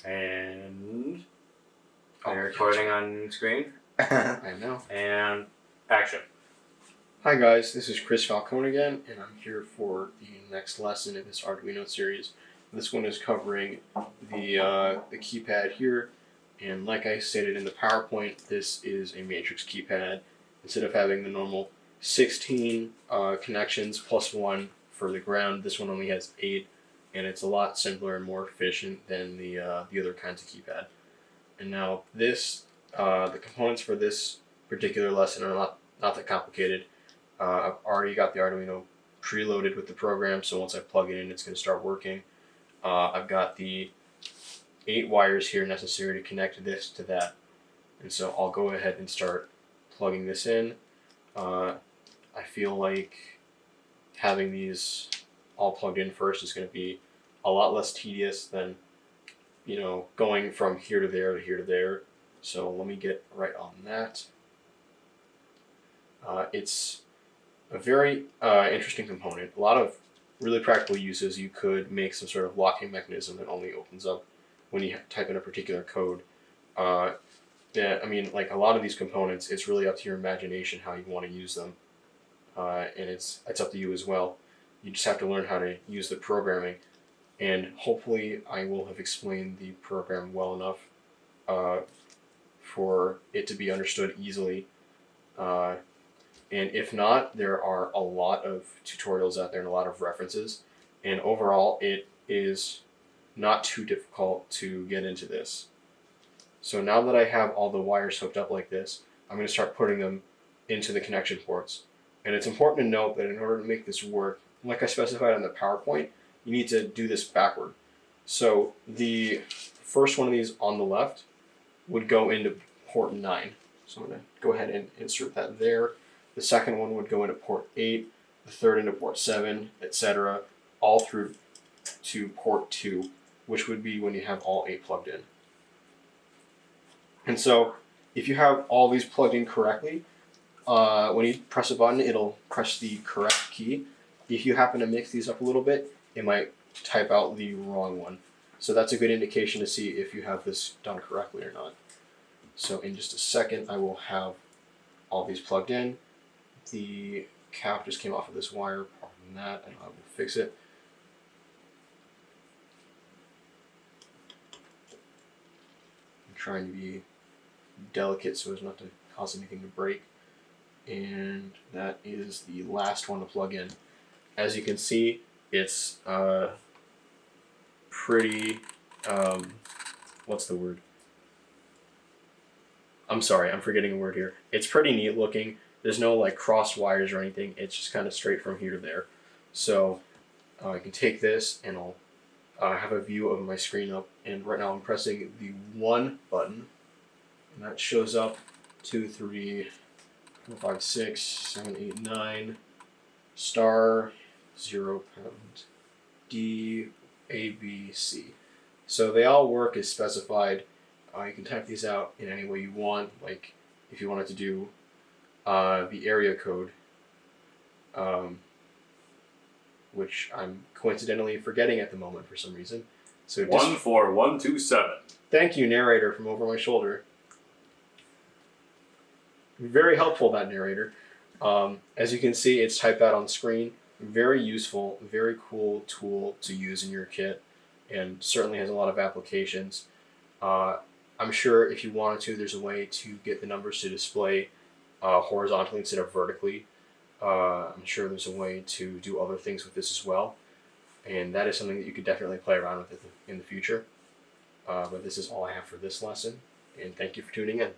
And are recording on screen? I know. And action. Hi guys, this is Chris Falcone again, and I'm here for the next lesson in this Arduino series. This one is covering the keypad here, and like I stated in the PowerPoint, this is a matrix keypad. Instead of having the normal 16 connections plus 1 for the ground, this one only has 8, and it's a lot simpler and more efficient than the other kinds of keypad. And now this, the components for this particular lesson are not that complicated. I've already got the Arduino preloaded with the program, so once I plug it in, it's going to start working. I've got the 8 wires here necessary to connect this to that, and so I'll go ahead and start plugging this in. I feel like having these all plugged in first is going to be a lot less tedious than going from here to there to here to there. So let me get right on that. It's a very interesting component. A lot of really practical uses. You could make some sort of locking mechanism that only opens up when you type in a particular code. I mean, like a lot of these components, it's really up to your imagination how you want to use them, and it's up to you as well. You just have to learn how to use the programming, and hopefully I will have explained the program well enough for it to be understood easily. And if not, there are a lot of tutorials out there and a lot of references. And overall, it is not too difficult to get into this. So now that I have all the wires hooked up like this, I'm going to start putting them into the connection ports. And it's important to note that in order to make this work, like I specified on the PowerPoint, you need to do this backward. So the first one of these on the left would go into port 9. So I'm going to go ahead and insert that there. The second one would go into port 8, the third into port 7, etc., all through to port 2, which would be when you have all 8 plugged in. And so if you have all these plugged in correctly, when you press a button, it'll press the correct key. If you happen to mix these up a little bit, it might type out the wrong one. So that's a good indication to see if you have this done correctly or not. So in just a second, I will have all these plugged in. The cap just came off of this wire, pardon that, and I will fix it. I'm trying to be delicate so as not to cause anything to break. And that is the last one to plug in. As you can see, it's pretty, what's the word? I'm sorry, I'm forgetting a word here. It's pretty neat looking. There's no like cross wires or anything. It's just kind of straight from here to there. So I can take this and I'll have a view of my screen up. And right now I'm pressing the 1 button. And that shows up 2, 3, 4, 5, 6, 7, 8, 9, star, 0, pound, D, A, B, C. So they all work as specified. You can type these out in any way you want, like if you wanted to do the area code, which I'm coincidentally forgetting at the moment for some reason. So 14127. Thank you, narrator from over my shoulder. Very helpful, that narrator. As you can see, it's typed out on screen. Very useful, very cool tool to use in your kit, and certainly has a lot of applications. I'm sure if you wanted to, there's a way to get the numbers to display horizontally instead of vertically. I'm sure there's a way to do other things with this as well, and that is something that you could definitely play around with in the future. But this is all I have for this lesson, and thank you for tuning in.